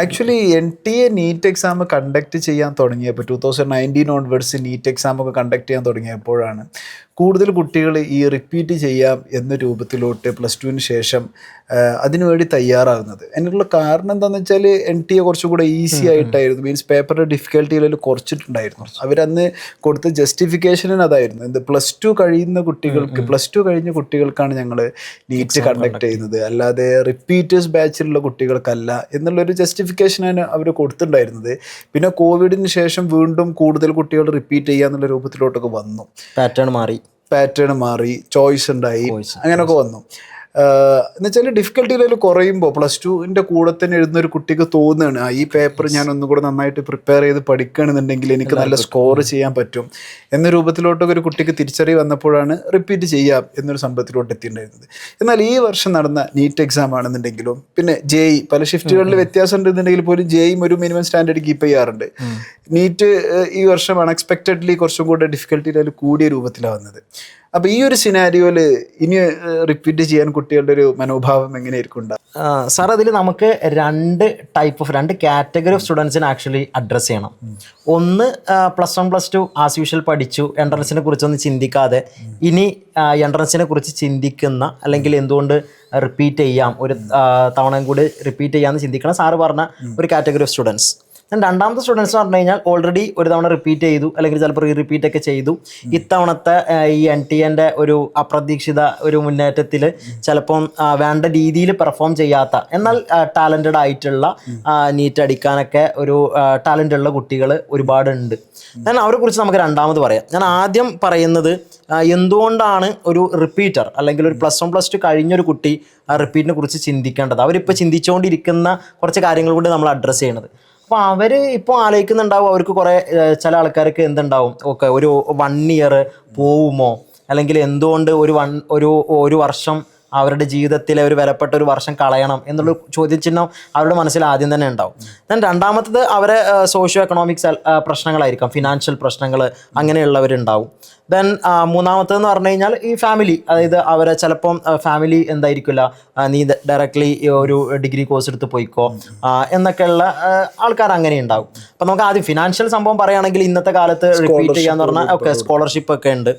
Actually NTA NEET exam conduct ചെയ്യാൻ തുടങ്ങിയപ്പോൾ 2019 onwards NEET exam ഒക്കെ കണ്ടക്ട് ചെയ്യാൻ തുടങ്ങിയപ്പോഴാണ് കൂടുതൽ കുട്ടികൾ ഈ റിപ്പീറ്റ് ചെയ്യാം എന്ന രൂപത്തിലോട്ട് +2 ശേഷം അതിനുവേണ്ടി തയ്യാറാകുന്നത്. അതിനുള്ള കാരണം എന്താണെന്ന് വെച്ചാൽ NTA കുറച്ചുകൂടെ ഈസി ആയിട്ടായിരുന്നു, മീൻസ് പേപ്പറിൻ്റെ ഡിഫിക്കൽട്ടിയിൽ കുറച്ചിട്ടുണ്ടായിരുന്നു. അവരന്ന് കൊടുത്ത ജസ്റ്റിഫിക്കേഷന് അതായിരുന്നു, എന്ത് +2 കഴിയുന്ന കുട്ടികൾക്ക്, +2 കഴിഞ്ഞ കുട്ടികൾക്കാണ് ഞങ്ങൾ നീറ്റ് കണ്ടക്ട് ചെയ്യുന്നത്, അല്ലാതെ റിപ്പീറ്റേഴ്സ് ബാച്ചിലുള്ള കുട്ടികൾക്കല്ല എന്നുള്ളൊരു ജസ്റ്റിഫിക്കേഷനാണ് അവർ കൊടുത്തിട്ടുണ്ടായിരുന്നത്. പിന്നെ കോവിഡിന് ശേഷം വീണ്ടും കൂടുതൽ കുട്ടികൾ റിപ്പീറ്റ് ചെയ്യുക എന്നുള്ള രൂപത്തിലോട്ടൊക്കെ വന്നു, പാറ്റേൺ മാറി, ചോയ്സ് ഉണ്ടായി, അങ്ങനെയൊക്കെ വന്നു. എന്നുവെച്ചാൽ ഡിഫിക്കൽട്ടി ലെവൽ കുറയുമ്പോൾ +2ൻ്റെ കൂടെ തന്നെ എഴുതുന്ന ഒരു കുട്ടിക്ക് തോന്നുകയാണ് ഈ പേപ്പർ ഞാൻ ഒന്നുകൂടെ നന്നായിട്ട് പ്രിപ്പയർ ചെയ്ത് പഠിക്കുകയാണെന്നുണ്ടെങ്കിൽ എനിക്ക് നല്ല സ്കോർ ചെയ്യാൻ പറ്റും എന്ന രൂപത്തിലോട്ടൊക്കെ ഒരു കുട്ടിക്ക് തിരിച്ചറിവ് വന്നപ്പോഴാണ് റിപ്പീറ്റ് ചെയ്യാം എന്നൊരു സംഭവത്തിലോട്ട് എത്തിയിട്ടുണ്ടായിരുന്നത്. എന്നാൽ ഈ വർഷം നടന്ന നീറ്റ് എക്സാം ആണെന്നുണ്ടെങ്കിലും പിന്നെ JEE പല ഷിഫ്റ്റുകളിൽ വ്യത്യാസം ഉണ്ടെന്നുണ്ടെങ്കിൽ പോലും JEE ഒരു മിനിമം സ്റ്റാൻഡേർഡ് കീപ്പ് ചെയ്യാറുണ്ട്. നീറ്റ് ഈ വർഷം അൺഎക്സ്പെക്റ്റഡ്ലി കുറച്ചും കൂടെ ഡിഫിക്കൽട്ടി ലെവൽ കൂടിയ രൂപത്തിലാണ് വന്നത്. അപ്പോൾ ഈ ഒരു സിനാരിയോയിൽ ഇനി റിപ്പീറ്റ് ചെയ്യാൻ കുട്ടികളുടെ ഒരു മനോഭാവം എങ്ങനെയായിരിക്കും ഉണ്ടാകുക? സാർ, അതിൽ നമുക്ക് രണ്ട് കാറ്റഗറി ഓഫ് സ്റ്റുഡൻസിനെ ആക്ച്വലി അഡ്രസ്സ് ചെയ്യണം. ഒന്ന് +1 +2 ആസ് യൂഷ്വൽ പഠിച്ചു, എൻട്രൻസിനെ കുറിച്ചൊന്നും ചിന്തിക്കാതെ ഇനി എൻട്രൻസിനെ കുറിച്ച് ചിന്തിക്കുന്ന, അല്ലെങ്കിൽ എന്തുകൊണ്ട് റിപ്പീറ്റ് ചെയ്യാം, ഒരു തവണ കൂടി റിപ്പീറ്റ് ചെയ്യാമെന്ന് ചിന്തിക്കണം സാറ് പറഞ്ഞ ഒരു കാറ്റഗറി ഓഫ് സ്റ്റുഡൻസ്. രണ്ടാമത്തെ സ്റ്റുഡൻസ് എന്ന് പറഞ്ഞു കഴിഞ്ഞാൽ ഓൾറെഡി ഒരു തവണ റിപ്പീറ്റ് ചെയ്തു, അല്ലെങ്കിൽ ചിലപ്പോൾ റിപ്പീറ്റ് ഒക്കെ ചെയ്തു. ഇത്തവണത്തെ ഈ NTA ഒരു അപ്രതീക്ഷിത ഒരു മുന്നേറ്റത്തിൽ ചിലപ്പം വേണ്ട രീതിയിൽ പെർഫോം ചെയ്യാത്ത, എന്നാൽ ടാലൻറ്റഡ് ആയിട്ടുള്ള, നീറ്റ് അടിക്കാനൊക്കെ ഒരു ടാലൻ്റ് ഉള്ള കുട്ടികൾ ഒരുപാടുണ്ട്. ഞാൻ അവരെ കുറിച്ച് നമുക്ക് രണ്ടാമത് പറയാം. ഞാൻ ആദ്യം പറയുന്നത് എന്തുകൊണ്ടാണ് ഒരു റിപ്പീറ്റർ അല്ലെങ്കിൽ ഒരു +1 +2 കഴിഞ്ഞൊരു കുട്ടി റിപ്പീറ്റിനെ കുറിച്ച് ചിന്തിക്കേണ്ടത്, അവരിപ്പോൾ ചിന്തിച്ചുകൊണ്ടിരിക്കുന്ന കുറച്ച് കാര്യങ്ങൾ കൊണ്ട് നമ്മൾ അഡ്രസ്സ് ചെയ്യണത്. അപ്പോൾ അവർ ഇപ്പോൾ ആലോചിക്കുന്നുണ്ടാവും, അവർക്ക് കുറേ ചില ആൾക്കാർക്ക് എന്തുണ്ടാവും, ഓക്കെ ഒരു 1 ഇയർ പോവുമോ, അല്ലെങ്കിൽ എന്തുകൊണ്ട് ഒരു വർഷം അവരുടെ ജീവിതത്തിലെ ഒരു വിലപ്പെട്ട ഒരു വർഷം കളയണം എന്നുള്ള ചോദ്യചിഹ്നം അവരുടെ മനസ്സിൽ ആദ്യം തന്നെ ഉണ്ടാവും. ദെൻ രണ്ടാമത്തത് അവരെ സോഷ്യോ എക്കണോമിക്സ് പ്രശ്നങ്ങളായിരിക്കാം, ഫിനാൻഷ്യൽ പ്രശ്നങ്ങൾ അങ്ങനെയുള്ളവരുണ്ടാവും. ദെൻ മൂന്നാമത്തേന്ന് പറഞ്ഞു കഴിഞ്ഞാൽ ഈ ഫാമിലി, അതായത് അവരെ ചിലപ്പം ഫാമിലി എന്തായിരിക്കില്ല, നീ ഡയറക്റ്റ്ലി ഒരു ഡിഗ്രി കോഴ്സ് എടുത്ത് പോയിക്കോ എന്നൊക്കെയുള്ള ആൾക്കാർ അങ്ങനെ ഉണ്ടാവും. അപ്പം നമുക്ക് ആദ്യം ഫിനാൻഷ്യൽ സംഭവം പറയുകയാണെങ്കിൽ ഇന്നത്തെ കാലത്ത് റിപ്പീറ്റ് ചെയ്യാന്ന് പറഞ്ഞാൽ ഓക്കെ സ്കോളർഷിപ്പ് ഒക്കെ ഉണ്ട്,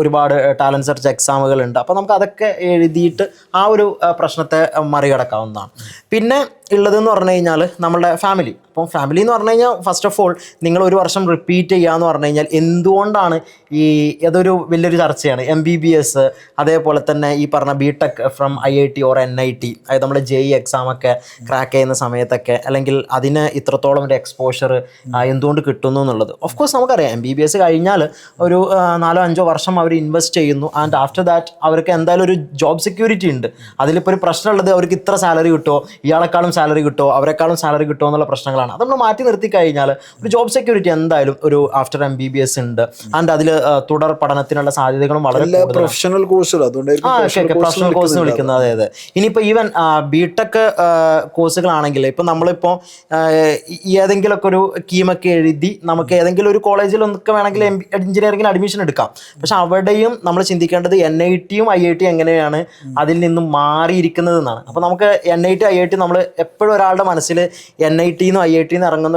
ഒരുപാട് ടാലൻറ്റ് സെർച്ച് എക്സാമുകൾ ഉണ്ട്. അപ്പോൾ നമുക്ക് അതൊക്കെ എഴുതിയിട്ട് ആ ഒരു പ്രശ്നത്തെ മറികടക്കാവുന്നതാണ്. പിന്നെ ഉള്ളതെന്ന് പറഞ്ഞു കഴിഞ്ഞാൽ നമ്മളുടെ ഫാമിലി. അപ്പം ഫാമിലി എന്ന് പറഞ്ഞു കഴിഞ്ഞാൽ ഫസ്റ്റ് ഓഫ് ഓൾ നിങ്ങൾ ഒരു വർഷം റിപ്പീറ്റ് ചെയ്യാന്ന് പറഞ്ഞു കഴിഞ്ഞാൽ എന്തുകൊണ്ടാണ് അതൊരു വലിയൊരു ചർച്ചയാണ്. MBBS, അതേപോലെ തന്നെ ഈ പറഞ്ഞ BTech from IIT or NIT, അതായത് നമ്മുടെ JEE എക്സാമൊക്കെ ക്രാക്ക് ചെയ്യുന്ന സമയത്തൊക്കെ, അല്ലെങ്കിൽ അതിന് ഇത്രത്തോളം ഒരു എക്സ്പോഷർ എന്തുകൊണ്ട് കിട്ടുന്നു എന്നുള്ളത്. ഓഫ് കോഴ്സ് നമുക്കറിയാം MBBS കഴിഞ്ഞാൽ ഒരു 4-5 വർഷം അവർ ഇൻവെസ്റ്റ് ചെയ്യുന്നു, ആൻഡ് ആഫ്റ്റർ ദാറ്റ് അവർക്ക് എന്തായാലും ഒരു ജോബ് സെക്യൂരിറ്റി ഉണ്ട്. അതിലിപ്പോൾ ഒരു പ്രശ്നമുള്ളത് അവർക്ക് ഇത്ര സാലറി കിട്ടുമോ, ഇയാളെക്കാളും സാലറി കിട്ടുമോ, അവരെക്കാളും സാലറി കിട്ടുമോ എന്നുള്ള പ്രശ്നങ്ങളാണ്. അത് നമ്മൾ മാറ്റി നിർത്തി കഴിഞ്ഞാൽ ഒരു ജോബ് സെക്യൂരിറ്റി എന്തായാലും ഒരു ആഫ്റ്റർ MBBS ഉണ്ട്, ആൻഡ് അതിൽ തുടർ പഠനത്തിനുള്ള സാധ്യതകളും വളരെ പ്രൊഫഷണൽ കോഴ്സ് എന്ന് വിളിക്കുന്നത്. അതെ. ഇനിയിപ്പോൾ ഈവൻ BTech കോഴ്സുകളാണെങ്കിൽ ഇപ്പം നമ്മളിപ്പോൾ ഏതെങ്കിലുമൊക്കെ ഒരു കീമൊക്കെ എഴുതി നമുക്ക് ഏതെങ്കിലും ഒരു കോളേജിൽ ഒന്നൊക്കെ വേണമെങ്കിൽ എഞ്ചിനീയറിംഗിന് അഡ്മിഷൻ എടുക്കാം. പക്ഷെ അവിടെയും നമ്മൾ ചിന്തിക്കേണ്ടത് NITയും IITയും എങ്ങനെയാണ് അതിൽ നിന്നും മാറിയിരിക്കുന്നത് എന്നാണ്. അപ്പോൾ നമുക്ക് NIT IIT നമ്മൾ എപ്പോഴും ഒരാളുടെ മനസ്സിൽ NITന്നും IITന്നും ഇറങ്ങുന്ന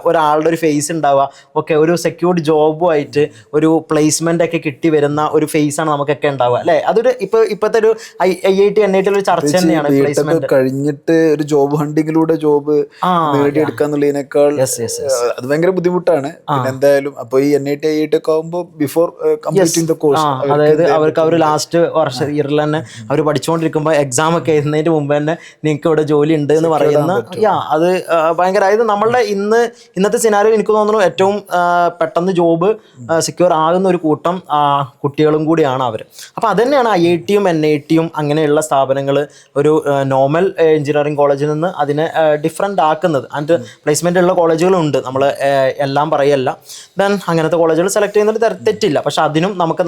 ഒരാളുടെ ഒരു ഫേസ് ഉണ്ടാവുക, ഓക്കെ ഒരു സെക്യൂർഡ് ജോബുമായിട്ട് ഒരു പ്ലേസ്മെന്റ് ഒക്കെ കിട്ടി വരുന്ന ഒരു ഫേസ് ആണ് നമുക്കൊക്കെ ഉണ്ടാവുക, അല്ലേ? അതൊരു ഇപ്പോഴത്തെ ഒരു IIT NIT ഒരു ചർച്ച തന്നെയാണ്. പ്ലേസ്മെന്റ് കഴിഞ്ഞിട്ട് ഒരു ജോബ് ഹണ്ടിങ്ങിലൂടെ ജോബ് നേടിയെടുക്കാന്നുള്ളതിനേക്കാൾ അത് ഭയങ്കര ബുദ്ധിമുട്ടാണ്. എന്തായാലും അപ്പോൾ ഈ NIT IIT ഒക്കെ ആകുമ്പോൾ ബിഫോർ കംപ്ലീറ്റിംഗ് ദ കോഴ്സ്, അതായത് അവർക്ക് അവർ ലാസ്റ്റ് ഇയറിൽ തന്നെ അവർ പഠിച്ചുകൊണ്ടിരിക്കുമ്പോൾ എക്സാം ഒക്കെ എഴുതുന്നതിന് മുമ്പ് തന്നെ നിങ്ങൾക്ക് ഇവിടെ ജോലി ഉണ്ട് എന്ന് പറയുന്ന അത് ഭയങ്കര, അതായത് നമ്മളുടെ ഇന്നത്തെ സിനാരിയോ എനിക്ക് തോന്നുന്നു ഏറ്റവും പെട്ടെന്ന് ജോബ് സെക്യൂർ ആകുന്ന ഒരു കൂട്ടം കുട്ടികളും കൂടിയാണ് അവർ. അപ്പോൾ അതുതന്നെയാണ് IITയും NITയും അങ്ങനെയുള്ള സ്ഥാപനങ്ങൾ ഒരു നോർമൽ എഞ്ചിനീയറിംഗ് കോളേജിൽ നിന്ന് അതിനെ ഡിഫറെൻ്റ് ആക്കുന്നത്. ആൻഡ് പ്ലേസ്മെൻ്റ് ഉള്ള കോളേജുകളുണ്ട്, നമ്മൾ എല്ലാം പറയല്ല. ദെൻ അങ്ങനത്തെ കോളേജുകൾ സെലക്ട് ചെയ്യുന്നതിൽ തെറ്റില്ല, പക്ഷെ അതിനും നമുക്ക്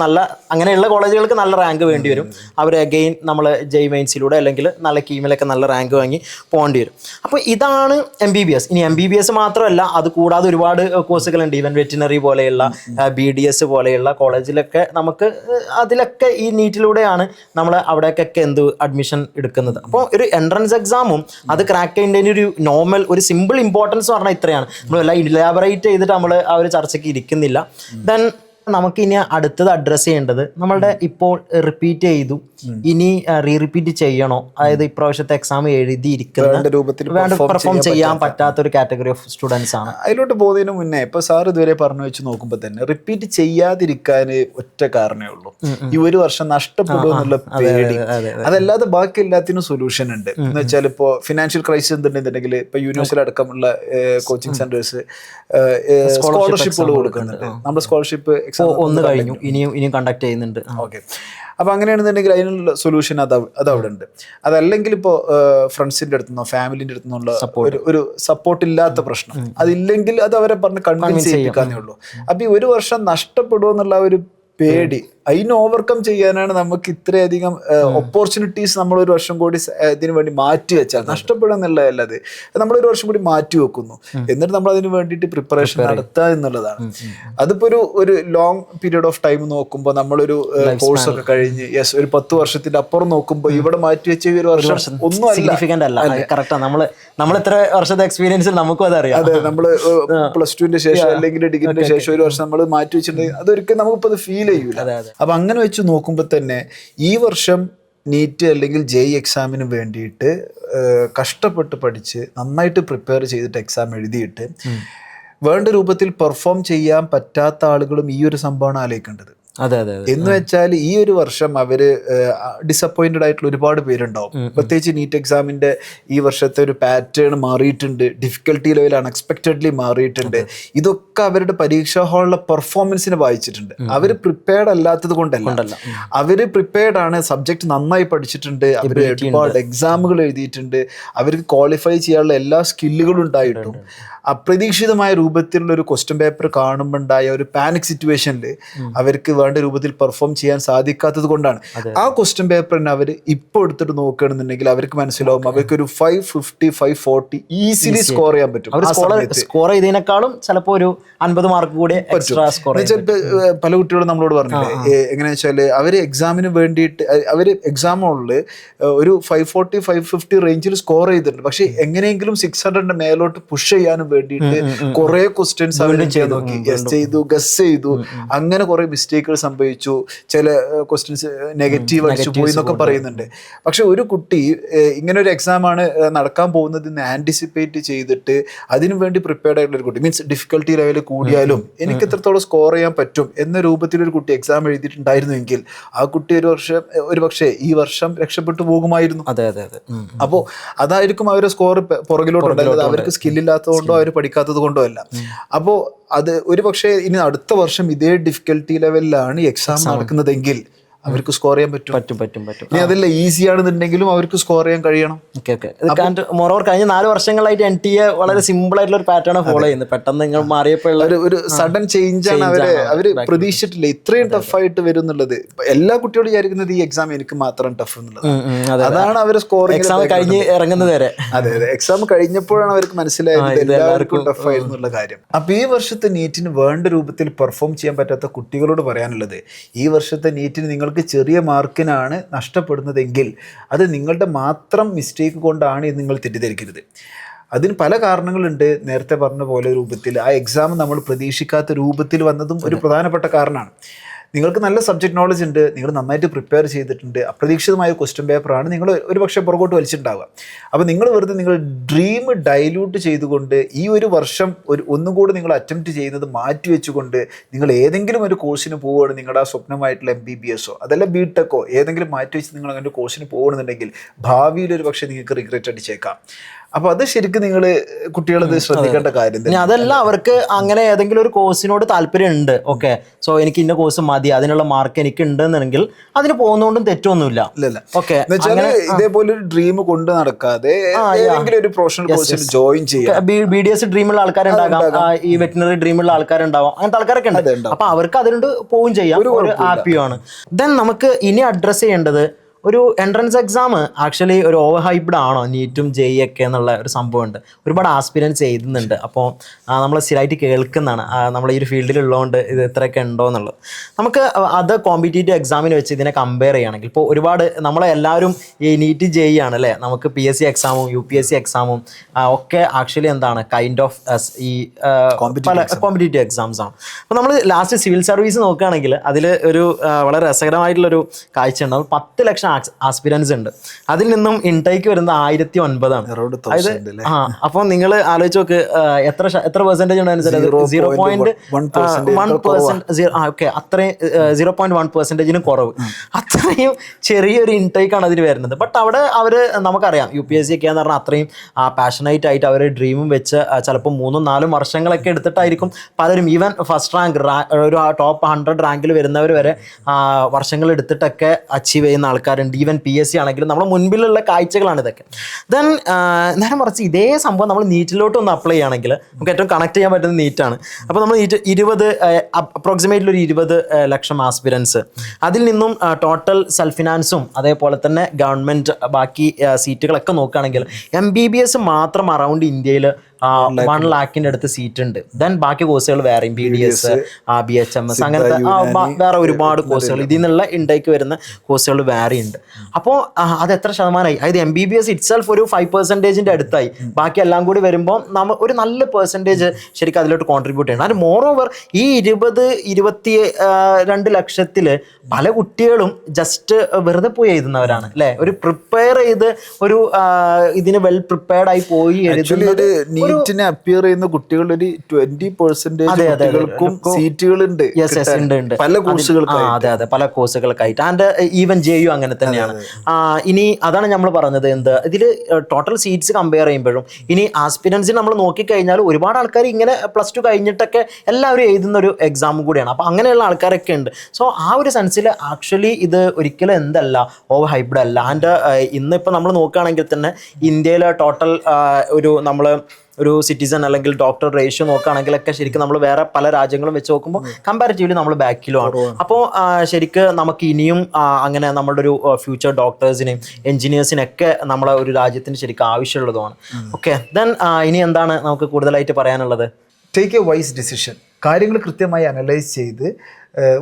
അങ്ങനെയുള്ള കോളേജുകൾക്ക് നല്ല റാങ്ക് വേണ്ടി വരും. അവർ അഗെയിൻ നമ്മൾ JEE മെയിൻസിലൂടെ അല്ലെങ്കിൽ നല്ല കീമിലൊക്കെ നല്ല റാങ്ക് വാങ്ങി പോകേണ്ടി വരും. അപ്പോൾ ഇതാണ് MBBS. ഇനി MBBS മാത്രമല്ല, അത് കൂടാതെ ഒരുപാട് കോഴ്സുകളുണ്ട്. ഈവൻ വെറ്റിനറി പോലെയുള്ള BDS പോലെയുള്ള കോളേജിലൊക്കെ നമുക്ക് അതിലൊക്കെ ഈ നീറ്റിലൂടെയാണ് നമ്മൾ അവിടേക്കൊക്കെ അഡ്മിഷൻ എടുക്കുന്നത്. അപ്പോൾ ഒരു എൻട്രൻസ് എക്സാമും അത് ക്രാക്ക് ചെയ്യുന്നതിന് ഒരു നോർമൽ ഒരു സിമ്പിൾ ഇമ്പോർട്ടൻസ് പറഞ്ഞാൽ ഇത്രയാണ്. നമ്മളെല്ലാം ഇലാബറേറ്റ് ചെയ്തിട്ട് നമ്മൾ ആ ഒരു ചർച്ചയ്ക്ക് ഇരിക്കുന്നില്ല. ദെൻ നമുക്കിനി അടുത്തത് അഡ്രസ്സ് ചെയ്യേണ്ടത്, നമ്മളുടെ ഇപ്പോൾ റിപ്പീറ്റ് ചെയ്തു, ഇനി റിപ്പീറ്റ് ചെയ്യണോ? അതായത് ഇപ്രാവശ്യത്തെ എക്സാം എഴുതിയിരിക്കുന്ന വേണ്ട പെർഫോം ചെയ്യാൻ പറ്റാത്ത ഒരു കാറ്റഗറി ഓഫ് സ്റ്റുഡൻസ് ആണ്. അതിലോട്ട് പോകുന്നതിന് മുന്നേ ഇപ്പൊ സാർ ഇതുവരെ പറഞ്ഞു വെച്ച് നോക്കുമ്പോൾ തന്നെ റിപ്പീറ്റ് ചെയ്യാതിരിക്കാൻ ഒറ്റ കാരണമേ ഉള്ളൂ, ഈ ഒരു വർഷം നഷ്ടപ്പെടും എന്നുള്ള പേടി. അതല്ലാതെ ബാക്കി എല്ലാത്തിനും സൊല്യൂഷൻ ഉണ്ട്. എന്ന് വെച്ചാൽ ഇപ്പോൾ ഫിനാൻഷ്യൽ ക്രൈസിസ് എന്തുണ്ടെന്നുണ്ടെങ്കിൽ ഇപ്പൊ യൂണിവേഴ്സിറ്റി അടക്കമുള്ള കോച്ചിങ് സെന്റേഴ്സ് സ്കോളർഷിപ്പുകൾ കൊടുക്കുന്നുണ്ട്. നമ്മുടെ സ്കോളർഷിപ്പ് ഒന്ന് കഴിഞ്ഞു, ഇനിയും കണ്ടക്ട് ചെയ്യുന്നുണ്ട്. ഓക്കെ, അപ്പൊ അങ്ങനെയാണെന്നുണ്ടെങ്കിൽ അതിനുള്ള സൊല്യൂഷൻ അത് അവിടെ ഉണ്ട്. അതല്ലെങ്കിൽ ഇപ്പോൾ ഫ്രണ്ട്സിന്റെ അടുത്തുനിന്നോ ഫാമിലിന്റെ അടുത്തുനിന്നുള്ള ഒരു സപ്പോർട്ട് ഇല്ലാത്ത പ്രശ്നം, അതില്ലെങ്കിൽ അത് അവരെ പറഞ്ഞ് കൺവിൻസ് ചെയ്യിപ്പിക്കാന്നേ ഉള്ളൂ. അപ്പൊ ഈ ഒരു വർഷം നഷ്ടപ്പെടുമോ എന്നുള്ള ഒരു പേടി, അതിനെ ഓവർകം ചെയ്യാനാണ് നമുക്ക് ഇത്രയധികം ഓപ്പർച്യൂണിറ്റീസ് നമ്മൾ ഒരു വർഷം കൂടി ഇതിനു വേണ്ടി മാറ്റി വെച്ചാൽ നഷ്ടപ്പെടുന്നുള്ളതല്ലത്, നമ്മളൊരു വർഷം കൂടി മാറ്റി വെക്കുന്നു. എന്നിട്ട് നമ്മൾ അതിന് വേണ്ടിയിട്ട് പ്രിപ്പറേഷൻ നടത്തുക എന്നുള്ളതാണ്. അതിപ്പോ ഒരു ലോങ് പീരീഡ് ഓഫ് ടൈം നോക്കുമ്പോൾ നമ്മളൊരു കോഴ്സ് ഒക്കെ കഴിഞ്ഞ് ഒരു 10 വർഷത്തിന്റെ അപ്പുറം നോക്കുമ്പോൾ ഇവിടെ മാറ്റി വെച്ച ഒരു വർഷം ഒന്നും നമ്മൾ എത്ര വർഷത്തെ എക്സ്പീരിയൻസിൽ നമുക്കും അതറിയാം. അതെ, നമ്മള് +2ന്റെ ശേഷം അല്ലെങ്കിൽ ഡിഗ്രിന്റെ ശേഷം ഒരു വർഷം നമ്മൾ മാറ്റി വെച്ചിട്ടുണ്ടെങ്കിൽ അതൊരിക്കലും നമുക്കിപ്പോ അത് ഫീൽ ചെയ്യൂല. അപ്പൊ അങ്ങനെ വെച്ച് നോക്കുമ്പോൾ തന്നെ ഈ വർഷം നീറ്റ് അല്ലെങ്കിൽ JEE എക്സാമിന് വേണ്ടിയിട്ട് കഷ്ടപ്പെട്ട് പഠിച്ച് നന്നായിട്ട് പ്രിപ്പയർ ചെയ്തിട്ട് എക്സാം എഴുതിയിട്ട് വേണ്ട രൂപത്തിൽ പെർഫോം ചെയ്യാൻ പറ്റാത്ത ആളുകളും ഈ ഒരു സംഭവമാണ് ആലോചിക്കേണ്ടത്. എന്ന് വെച്ചാൽ ഈ ഒരു വർഷം അവര് ഡിസപ്പോയിന്റഡ് ആയിട്ടുള്ള ഒരുപാട് പേരുണ്ടാവും. പ്രത്യേകിച്ച് നീറ്റ് എക്സാമിന്റെ ഈ വർഷത്തെ ഒരു പാറ്റേൺ മാറിയിട്ടുണ്ട്, ഡിഫിക്കൽട്ടി ലെവൽ അൺഎക്സ്പെക്റ്റഡ്ലി മാറിയിട്ടുണ്ട്. ഇതൊക്കെ അവരുടെ പരീക്ഷാ ഹാളിലെ പെർഫോമൻസിനെ ബാധിച്ചിട്ടുണ്ട്. അവര് പ്രിപ്പയർഡ് അല്ലാത്തത് കൊണ്ടല്ല, അവര് പ്രിപ്പയർഡ് ആണ്, സബ്ജക്ട് നന്നായി പഠിച്ചിട്ടുണ്ട്, അവര് ഒരുപാട് എക്സാമുകൾ എഴുതിയിട്ടുണ്ട്, അവർക്ക് ക്വാളിഫൈ ചെയ്യാനുള്ള എല്ലാ സ്കില്ലുകളും ഉണ്ടായിട്ടും അപ്രതീക്ഷിതമായ രൂപത്തിലുള്ള ഒരു ക്വസ്റ്റ്യൻ പേപ്പർ കാണുമ്പോൾ ഉണ്ടായ ഒരു പാനിക് സിറ്റുവേഷനിൽ അവർക്ക് വേണ്ട രൂപത്തിൽ പെർഫോം ചെയ്യാൻ സാധിക്കാത്തത് കൊണ്ടാണ്. ആ ക്വസ്റ്റ്യൻ പേപ്പറിനെ അവർ ഇപ്പോൾ എടുത്തിട്ട് നോക്കുകയാണെന്നുണ്ടെങ്കിൽ അവർക്ക് മനസ്സിലാവും അവർക്ക് ഒരു 550 540 ഈസിലി സ്കോർ ചെയ്യാൻ പറ്റും. സ്കോർ ചെയ്തതിനേക്കാളും ചിലപ്പോൾ ഒരു 50 മാർക്ക് കൂടി എക്സ്ട്രാ സ്കോർ. പല കുട്ടികളും നമ്മളോട് പറഞ്ഞില്ലേ, എങ്ങനെയാ വെച്ചാൽ അവര് എക്സാമിന് വേണ്ടിയിട്ട് അവര് എക്സാമുകളിൽ ഒരു 540 550 റേഞ്ചിൽ സ്കോർ ചെയ്തിട്ടുണ്ട്, പക്ഷെ എങ്ങനെയെങ്കിലും 600 മേലോട്ട് പുഷ് ചെയ്യാനും വേണ്ടിയിട്ട് കുറെ ക്വസ്റ്റ്യൻസ് അവർ ചെയ്തു, ഗസ് ചെയ്തു, അങ്ങനെ കുറെ മിസ്റ്റേക്കുകൾ സംഭവിച്ചു, ചില ക്വസ്റ്റ്യൻസ് നെഗറ്റീവ് അടിച്ചു പോയി എന്നൊക്കെ പറയുന്നുണ്ട്. പക്ഷെ ഒരു കുട്ടി ഇങ്ങനെ ഒരു എക്സാം ആണ് നടക്കാൻ പോകുന്നത് എന്ന് ആന്റിസിപ്പേറ്റ് ചെയ്തിട്ട് അതിനു വേണ്ടി പ്രിപ്പയർഡ് ആയിട്ടുള്ള ഒരു കുട്ടി, മീൻസ് ഡിഫിക്കൽട്ടി ലെവൽ കൂടിയാലും എനിക്ക് എത്രത്തോളം സ്കോർ ചെയ്യാൻ പറ്റും എന്ന രൂപത്തിൽ ഒരു കുട്ടി എക്സാം എഴുതിയിട്ടുണ്ടായിരുന്നെങ്കിൽ ആ കുട്ടി ഒരു പക്ഷേ ഈ വർഷം രക്ഷപ്പെട്ടു പോകുമായിരുന്നു. അപ്പോ അതായിരിക്കും അവരുടെ സ്കോർ പുറകിലോട്ടുണ്ടായിരുന്നത്, അവർക്ക് സ്കില്ലില്ലാത്തതുകൊണ്ടോ അവർ പഠിക്കാത്തത് കൊണ്ടോ അല്ല. അപ്പോൾ അത് ഒരു പക്ഷേ ഇനി അടുത്ത വർഷം ഇതേ ഡിഫിക്കൽട്ടി ലെവലിലാണ് എക്സാം നടക്കുന്നതെങ്കിൽ അവർക്ക് സ്കോർ ചെയ്യാൻ പറ്റും. ഇനി അതെല്ലാം ഈസി ആണെന്നുണ്ടെങ്കിലും അവർക്ക് സ്കോർ ചെയ്യാൻ കഴിയണം. മോറോവർ കഴിഞ്ഞ 4 വർഷങ്ങളായിട്ട് NTA വളരെ സിമ്പിൾ ആയിട്ടുള്ള ഒരു പാറ്റേൺ ഫോളോ ചെയ്യുന്നത്. പെട്ടെന്ന് നിങ്ങൾ മാറിയപ്പോൾ ഒരു സഡൻ ചേഞ്ച് ആണ് അവര് പ്രതീക്ഷിച്ചിട്ടില്ല ഇത്രയും ടഫായിട്ട് വരും എന്നുള്ളത്. എല്ലാ കുട്ടികളും വിചാരിക്കുന്നത് ഈ എക്സാം എനിക്ക് മാത്രം ടഫ് എന്നുള്ളത്. അതാണ് അവര് സ്കോറിംഗ് എക്സാം കഴിഞ്ഞ് ഇറങ്ങുന്നത് വരെ. അതെ, എക്സാം കഴിഞ്ഞപ്പോഴാണ് അവർക്ക് മനസ്സിലായത് എല്ലാവർക്കും ടഫായിരുന്നുള്ള കാര്യം. അപ്പൊ ഈ വർഷത്തെ നീറ്റിന് വേണ്ട രൂപത്തിൽ പെർഫോം ചെയ്യാൻ പറ്റാത്ത കുട്ടികളോട് പറയാനുള്ളത്, ഈ വർഷത്തെ നീറ്റിന് നിങ്ങൾ ചെറിയ മാർക്കിനാണ് നഷ്ടപ്പെടുന്നതെങ്കിൽ അത് നിങ്ങളുടെ മാത്രം മിസ്റ്റേക്ക് കൊണ്ടാണ് എന്ന് നിങ്ങൾ തെറ്റിദ്ധരിക്കരുത്. അതിന് പല കാരണങ്ങളുണ്ട്. നേരത്തെ പറഞ്ഞ പോലെ രൂപത്തിൽ ആ എക്സാം നമ്മൾ പ്രതീക്ഷിക്കാത്ത രൂപത്തിൽ വന്നതും ഒരു പ്രധാനപ്പെട്ട കാരണമാണ്. നിങ്ങൾക്ക് നല്ല സബ്ജക്ട് നോളജ് ഉണ്ട്, നിങ്ങൾ നന്നായിട്ട് പ്രിപ്പയർ ചെയ്തിട്ടുണ്ട്, അപ്രതീക്ഷിതമായ ക്വസ്റ്റ്യൻ പേപ്പറാണ് നിങ്ങൾ ഒരു പക്ഷേ പുറകോട്ട് വലിച്ചിട്ടുണ്ടാവുക. അപ്പോൾ നിങ്ങൾ വെറുതെ നിങ്ങൾ ഡ്രീം ഡൈല്യൂട്ട് ചെയ്തുകൊണ്ട് ഈ ഒരു വർഷം ഒന്നും കൂടി നിങ്ങൾ അറ്റംപ്റ്റ് ചെയ്യുന്നത് മാറ്റി വെച്ചുകൊണ്ട് നിങ്ങൾ ഏതെങ്കിലും ഒരു കോഴ്സിന് പോവുകയാണ്, നിങ്ങളുടെ ആ സ്വപ്നമായിട്ടുള്ള MBBS അതല്ല BTech ഏതെങ്കിലും മാറ്റി വെച്ച് നിങ്ങൾ അങ്ങനെ ഒരു കോഴ്സിന് പോകുകയാണെന്നുണ്ടെങ്കിൽ ഭാവിയിൽ ഒരു പക്ഷേ നിങ്ങൾക്ക് റിഗ്രറ്റ് അടിച്ചേക്കാം. അപ്പൊ അത് ശരിക്കും നിങ്ങൾ കുട്ടികളത് ശ്രദ്ധിക്കേണ്ട കാര്യം. അതല്ല, അവർക്ക് അങ്ങനെ ഏതെങ്കിലും ഒരു കോഴ്സിനോട് താല്പര്യം ഉണ്ട്, ഓക്കെ, സോ എനിക്ക് ഇന്ന കോഴ്സ് മതി, അതിനുള്ള മാർക്ക് എനിക്ക് ഉണ്ടെന്നുണ്ടെങ്കിൽ അതിന് പോകുന്നതുകൊണ്ടും തെറ്റൊന്നുമില്ല. ഓക്കെ, ഇതേപോലെ ഒരു ഡ്രീം കൊണ്ട് നടക്കാതെ ഏതെങ്കിലും ഒരു പ്രൊഫഷണൽ കോഴ്സിൽ ജോയിൻ ചെയ്യാം. BDS ഡ്രീമുള്ള ആൾക്കാരുണ്ടാകാം, ഈ വെറ്റിനറി ഡ്രീമുള്ള ആൾക്കാരുണ്ടാവാം, അങ്ങനത്തെ ആൾക്കാരൊക്കെ ഉണ്ട്. അപ്പൊ അവർക്ക് അതിനോട് പോവും ചെയ്യാം, ഒരു ഹാപ്പിയാണ്. ദെൻ നമുക്ക് ഇനി അഡ്രസ് ചെയ്യേണ്ടത് ഒരു എൻട്രൻസ് എക്സാം ആക്ച്വലി ഒരു ഓവർ ഹൈപ്ഡ് ആണോ നീറ്റും ജെഇ ഒക്കെ എന്നുള്ള ഒരു സംഭവമുണ്ട്. ഒരുപാട് ആസ്പിരൻസ് എഴുതുന്നുണ്ട്. അപ്പോൾ നമ്മൾ സ്ഥിരമായിട്ട് കേൾക്കുന്നതാണ് നമ്മൾ ഈ ഒരു ഫീൽഡിലുള്ളതുകൊണ്ട് ഇത് ഇത്രയൊക്കെ ഉണ്ടോ എന്നുള്ളത്. നമുക്ക് അത് കോമ്പറ്റേറ്റീവ് എക്സാമിന് വെച്ച് ഇതിനെ കമ്പയർ ചെയ്യുകയാണെങ്കിൽ ഇപ്പോൾ ഒരുപാട് നമ്മളെല്ലാവരും ഈ നീറ്റ് ജെഇ ആണ് അല്ലേ, നമുക്ക് PSC എക്സാമും UPSC എക്സാമും ഒക്കെ ആക്ച്വലി എന്താണ് കൈൻഡ് ഓഫ് ഈ പല കോമ്പറ്റേറ്റീവ് എക്സാംസ് ആണ്. അപ്പോൾ നമ്മൾ ലാസ്റ്റ് സിവിൽ സർവീസ് നോക്കുകയാണെങ്കിൽ അതിൽ ഒരു വളരെ രസകരമായിട്ടുള്ളൊരു കാഴ്ച ഉണ്ടാവും. 10 ലക്ഷം ആസ്പിരൻസ് ഉണ്ട്. അതിൽ നിന്നും ഇൻടേക്ക് വരുന്നത് 1009 അതായത് അപ്പോൾ നിങ്ങൾ ആലോചിച്ച് നോക്ക് എത്ര പെർസെൻറ്റേജ് ഉണ്ട് അനുസരിച്ച് 0.1%. ഓക്കെ, അത്രയും 0.1% കുറവ്. അത്രയും ചെറിയൊരു ഇൻടേക്ക് ആണ് അതിൽ വരുന്നത്. ബട്ട് അവിടെ അവർ നമുക്കറിയാം UPSC ഒക്കെ എന്ന് പറഞ്ഞാൽ അത്രയും പാഷനേറ്റ് ആയിട്ട് അവർ ഡ്രീമും വെച്ച് ചിലപ്പോൾ 3-4 വർഷങ്ങളൊക്കെ എടുത്തിട്ടായിരിക്കും പലരും ഈവൻ ഫസ്റ്റ് റാങ്ക് ഒരു ടോപ്പ് 100 റാങ്കിൽ വരുന്നവർ വരെ വർഷങ്ങൾ എടുത്തിട്ടൊക്കെ അച്ചീവ് ചെയ്യുന്ന ആൾക്കാരുണ്ട്. ഈവൻ PSC ആണെങ്കിലും നമ്മുടെ മുൻപിലുള്ള കാഴ്ചകളാണ് ഇതൊക്കെ. ദെൻ നേരെ മറിച്ച് ഇതേ സംഭവം നമ്മൾ നീറ്റിലോട്ട് ഒന്ന് അപ്ലൈ ചെയ്യുകയാണെങ്കിൽ നമുക്ക് ഏറ്റവും കണക്ട് ചെയ്യാൻ പറ്റുന്നത് നീറ്റാണ്. അപ്പോൾ നമ്മൾ നീറ്റ് അപ്രോക്സിമേറ്റ്ലി ഒരു 20 ലക്ഷം ആസ്പിരൻസ്, അതിൽ നിന്നും ടോട്ടൽ സെൽഫ് ഫിനാൻസും അതേപോലെ തന്നെ ഗവൺമെൻറ് ബാക്കി സീറ്റുകളൊക്കെ നോക്കുകയാണെങ്കിൽ MBBS മാത്രം അറൗണ്ട് ഇന്ത്യയിൽ 1 ലാഖിൻ്റെ അടുത്ത് സീറ്റ് ഉണ്ട്. ദെൻ ബാക്കി കോഴ്സുകൾ വേറെയും BDS, BHMS അങ്ങനത്തെ വേറെ ഒരുപാട് കോഴ്സുകൾ ഇതിൽ നിന്നുള്ള ഇൻടേക്ക് വരുന്ന കോഴ്സുകൾ വേറെ ഉണ്ട്. അപ്പോൾ അത് എത്ര ശതമാനമായി? അതായത് MBBS ഇറ്റ്സെൽഫ് ഒരു 5% അടുത്തായി. ബാക്കി എല്ലാം കൂടി വരുമ്പോൾ നമ്മൾ ഒരു നല്ല പെർസെൻറ്റേജ് ശരിക്കും അതിലോട്ട് കോൺട്രിബ്യൂട്ട് ചെയ്യണം. അതിന് മോർ ഓവർ ഈ 22 ലക്ഷത്തിൽ പല കുട്ടികളും ജസ്റ്റ് വെറുതെ പോയി എഴുതുന്നവരാണ് അല്ലേ. ഒരു പ്രിപ്പയർ ചെയ്ത് ഒരു ഇതിന് വെൽ പ്രിപ്പയർഡ് ആയി പോയി എഴുതുന്നത്. നീറ്റിന് അപ്പിയർ ചെയ്യുന്ന കുട്ടികൾ ഒരു 20% സീറ്റുകളുണ്ട് പല കോഴ്സുകൾക്കായിട്ട്. അതെ, പല കോഴ്സുകൾക്കായിട്ട്. ആൻഡ് ഈവൻ JU അങ്ങനെ തന്നെയാണ്. ഇനി അതാണ് നമ്മൾ പറഞ്ഞത്, ഇതിൽ ടോട്ടൽ സീറ്റ്സ് കമ്പയർ ചെയ്യുമ്പോഴും ഇനി ആസ്പിരൻസിന് നമ്മൾ നോക്കിക്കഴിഞ്ഞാൽ ഒരുപാട് ആൾക്കാർ ഇങ്ങനെ +2 കഴിഞ്ഞിട്ടൊക്കെ എല്ലാവരും എഴുതുന്ന ഒരു എക്സാം കൂടിയാണ്. അപ്പോൾ അങ്ങനെയുള്ള ആൾക്കാരൊക്കെ ഉണ്ട്. സോ ആ ഒരു സെൻസിൽ ആക്ച്വലി ഇത് ഒരിക്കലും എന്തല്ല ഓവർ ഹൈബ്ഡ് അല്ല. ആൻഡ് ഇന്നിപ്പോൾ നമ്മൾ നോക്കുകയാണെങ്കിൽ തന്നെ ഇന്ത്യയിലെ ടോട്ടൽ ഒരു സിറ്റിസൺ അല്ലെങ്കിൽ ഡോക്ടർ റേഷ്യോ നോക്കുകയാണെങ്കിലൊക്കെ ശരിക്കും നമ്മൾ വേറെ പല രാജ്യങ്ങളും വെച്ച് നോക്കുമ്പോൾ കമ്പാരിറ്റീവ്ലി നമ്മൾ ബാക്കിലുമാണ്. അപ്പോൾ ശരിക്കും നമുക്ക് ഇനിയും അങ്ങനെ നമ്മുടെ ഒരു ഫ്യൂച്ചർ ഡോക്ടേഴ്സിനെയും എൻജിനീയേഴ്സിനൊക്കെ നമ്മളെ ഒരു രാജ്യത്തിന് ശരിക്കും ആവശ്യമുള്ളതുമാണ്. ഓക്കെ, ദെൻ ഇനി എന്താണ് നമുക്ക് കൂടുതലായിട്ട് പറയാനുള്ളത്? Take A vice decision. കാര്യങ്ങൾ കൃത്യമായി അനലൈസ് ചെയ്ത്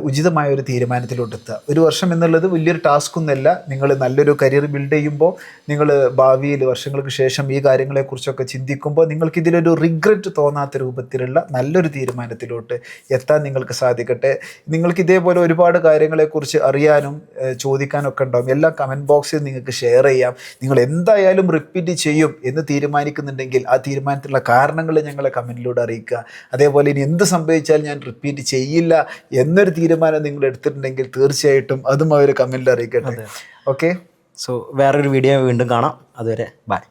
ഉചിതമായ ഒരു തീരുമാനത്തിലോട്ടെത്തുക. 1 വർഷം എന്നുള്ളത് വലിയൊരു ടാസ്ക് ഒന്നുമല്ല. നിങ്ങൾ നല്ലൊരു കരിയർ ബിൽഡ് ചെയ്യുമ്പോൾ നിങ്ങൾ ഭാവിയിൽ വർഷങ്ങൾക്ക് ശേഷം ഈ കാര്യങ്ങളെക്കുറിച്ചൊക്കെ ചിന്തിക്കുമ്പോൾ നിങ്ങൾക്ക് ഇതിലൊരു റിഗ്രറ്റ് തോന്നാത്ത രൂപത്തിലുള്ള നല്ലൊരു തീരുമാനത്തിലോട്ട് എത്താൻ നിങ്ങൾക്ക് സാധിക്കട്ടെ. നിങ്ങൾക്ക് ഇതേപോലെ ഒരുപാട് കാര്യങ്ങളെക്കുറിച്ച് അറിയാനും ചോദിക്കാനൊക്കെ ഉണ്ടാകും. എല്ലാം കമൻറ്റ് ബോക്സിൽ നിങ്ങൾക്ക് ഷെയർ ചെയ്യാം. നിങ്ങൾ എന്തായാലും റിപ്പീറ്റ് ചെയ്യും എന്ന് തീരുമാനിക്കുന്നുണ്ടെങ്കിൽ ആ തീരുമാനത്തിലുള്ള കാരണങ്ങൾ ഞങ്ങളെ കമൻറ്റിലൂടെ അറിയിക്കുക. അതേപോലെ ഇനി എന്ത് സംഭവിച്ചാലും ഞാൻ റിപ്പീറ്റ് ചെയ്യില്ല എന്നൊരു തീരുമാനം നിങ്ങൾ എടുത്തിട്ടുണ്ടെങ്കിൽ തീർച്ചയായിട്ടും അതും അവർ കമൻറ്റിൽ അറിയിക്കട്ടെ. ഓക്കെ, സോ വേറൊരു വീഡിയോ വീണ്ടും കാണാം. അതുവരെ ബൈ.